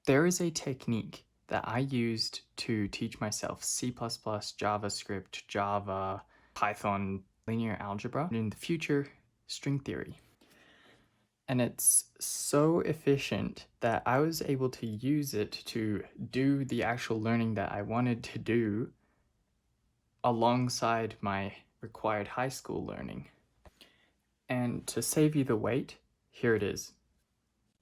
There is a technique that I used to teach myself C++, JavaScript, Java, Python, linear algebra, and in the future, string theory. And it's so efficient that I was able to use it to do the actual learning that I wanted to do alongside my required high school learning. And to save you the wait, here it is.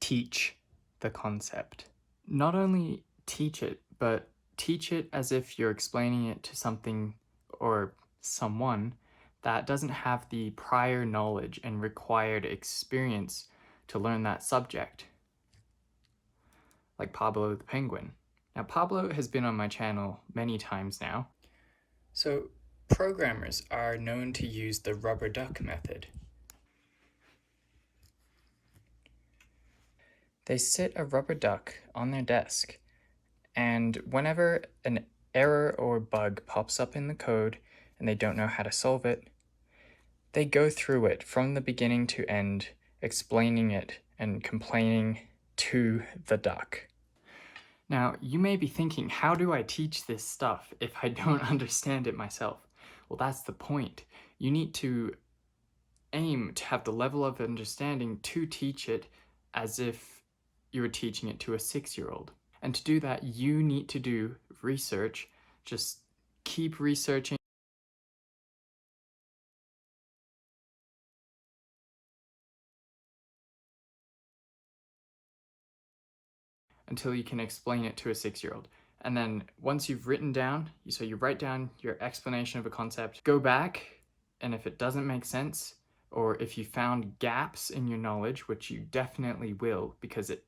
Teach the concept. Not only teach it, but teach it as if you're explaining it to something or someone that doesn't have the prior knowledge and required experience to learn that subject. Like Pablo the Penguin. Now, Pablo has been on my channel many times now. So, programmers are known to use the rubber duck method. They sit a rubber duck on their desk, and whenever an error or bug pops up in the code and they don't know how to solve it, they go through it from the beginning to end, explaining it and complaining to the duck. Now, you may be thinking, how do I teach this stuff if I don't understand it myself? Well, that's the point. You need to aim to have the level of understanding to teach it as if you were teaching it to a 6-year-old. And to do that, you need to do research. Just keep researching until you can explain it to a 6-year-old. And then once you've written down, so you write down your explanation of a concept, go back, and if it doesn't make sense, or if you found gaps in your knowledge, which you definitely will, because it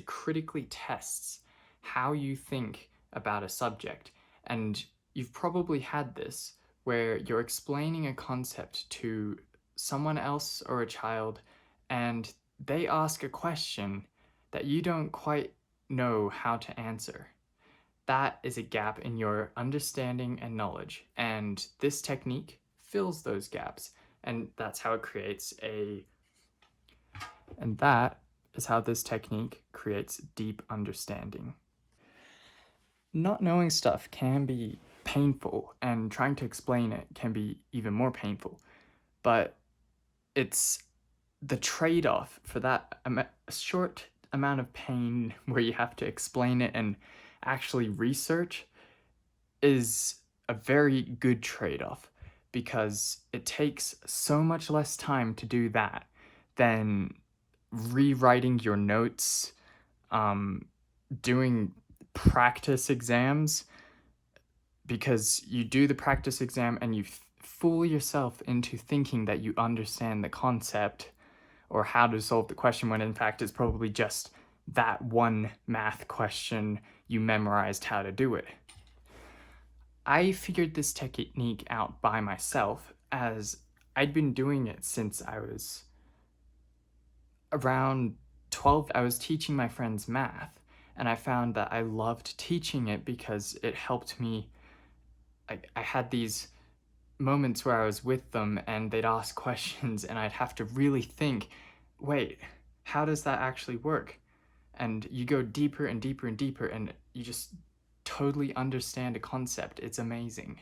critically tests how you think about a subject. And you've probably had this, where you're explaining a concept to someone else or a child, and they ask a question that you don't quite know how to answer. That is a gap in your understanding and knowledge, and this technique fills those gaps, and that's how this technique creates deep understanding. Not knowing stuff can be painful, and trying to explain it can be even more painful, but it's the trade-off for that short amount of pain where you have to explain it and actually research is a very good trade-off, because it takes so much less time to do that than rewriting your notes, doing practice exams, because you do the practice exam and you fool yourself into thinking that you understand the concept or how to solve the question, when in fact it's probably just that one math question you memorized how to do it. I figured this technique out by myself, as I'd been doing it since I was around 12. I was teaching my friends math, and I found that I loved teaching it because it helped me. I had these moments where I was with them and they'd ask questions and I'd have to really think, wait, how does that actually work? And you go deeper and deeper and deeper, and you just totally understand a concept. It's amazing.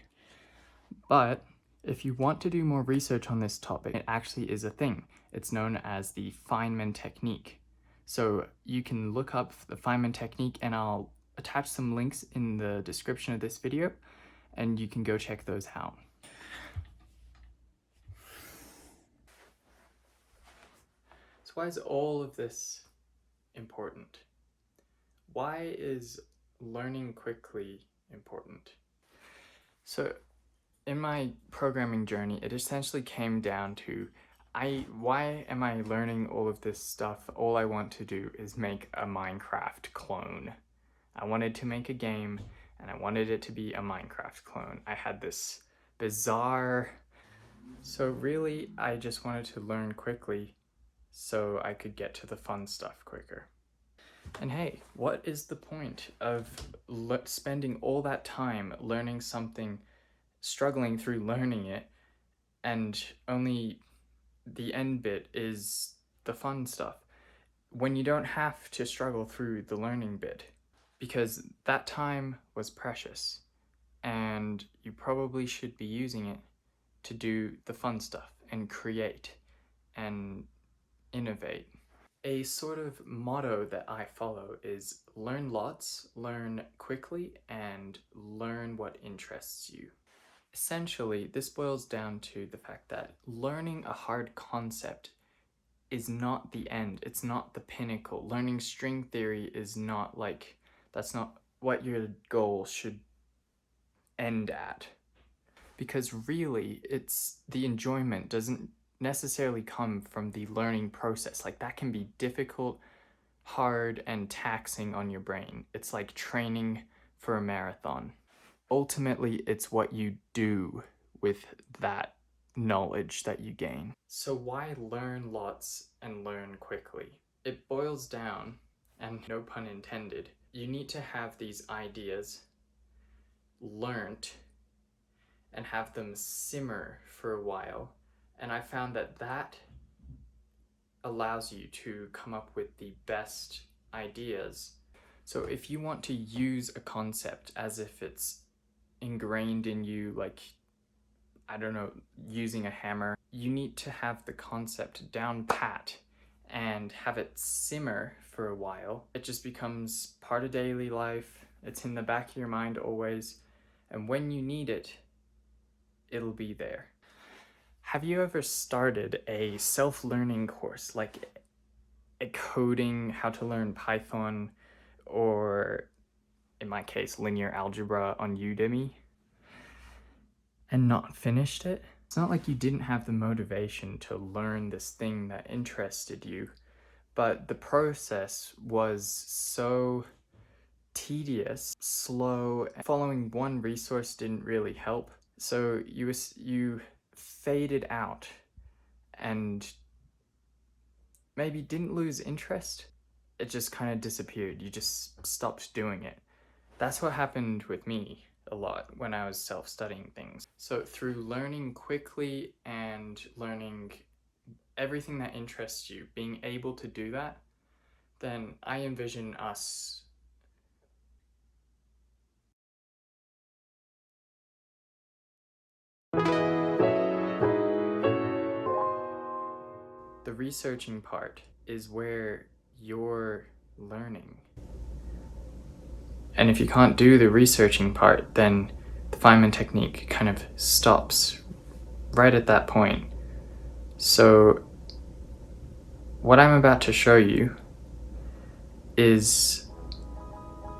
But if you want to do more research on this topic, it actually is a thing. It's known as the Feynman Technique. So you can look up the Feynman Technique, and I'll attach some links in the description of this video, and you can go check those out. So why is all of this important? Why is learning quickly important? So in my programming journey, it essentially came down to, why am I learning all of this stuff? All I want to do is make a Minecraft clone. I wanted to make a game, and I wanted it to be a Minecraft clone. I had this bizarre... So really, I just wanted to learn quickly so I could get to the fun stuff quicker. And hey, what is the point of spending all that time learning something, struggling through learning it, and only the end bit is the fun stuff? when you don't have to struggle through the learning bit, because that time was precious and you probably should be using it to do the fun stuff and create and innovate. A sort of motto that I follow is learn lots, learn quickly, and learn what interests you. Essentially, this boils down to the fact that learning a hard concept is not the end. It's not the pinnacle. Learning string theory is not like, that's not what your goal should end at. Because really, it's the enjoyment doesn't necessarily come from the learning process. Like, that can be difficult, hard, and taxing on your brain. It's like training for a marathon. Ultimately, it's what you do with that knowledge that you gain. So why learn lots and learn quickly? It boils down, and no pun intended, you need to have these ideas learnt and have them simmer for a while. And I found that that allows you to come up with the best ideas. So if you want to use a concept as if it's ingrained in you, like, I don't know, using a hammer, you need to have the concept down pat and have it simmer for a while. It just becomes part of daily life. It's in the back of your mind always. And when you need it, it'll be there. Have you ever started a self-learning course, like a coding, how to learn Python, or in my case, linear algebra on Udemy, and not finished it? It's not like you didn't have the motivation to learn this thing that interested you, but the process was so tedious, slow, and following one resource didn't really help. So you faded out and maybe didn't lose interest. It just kind of disappeared. You just stopped doing it. That's what happened with me a lot when I was self-studying things. So through learning quickly and learning everything that interests you, being able to do that, then I envision us the researching part is where you're learning. And if you can't do the researching part, then the Feynman technique kind of stops right at that point. So what I'm about to show you is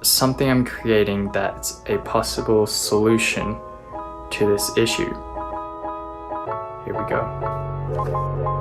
something I'm creating that's a possible solution to this issue. Here we go.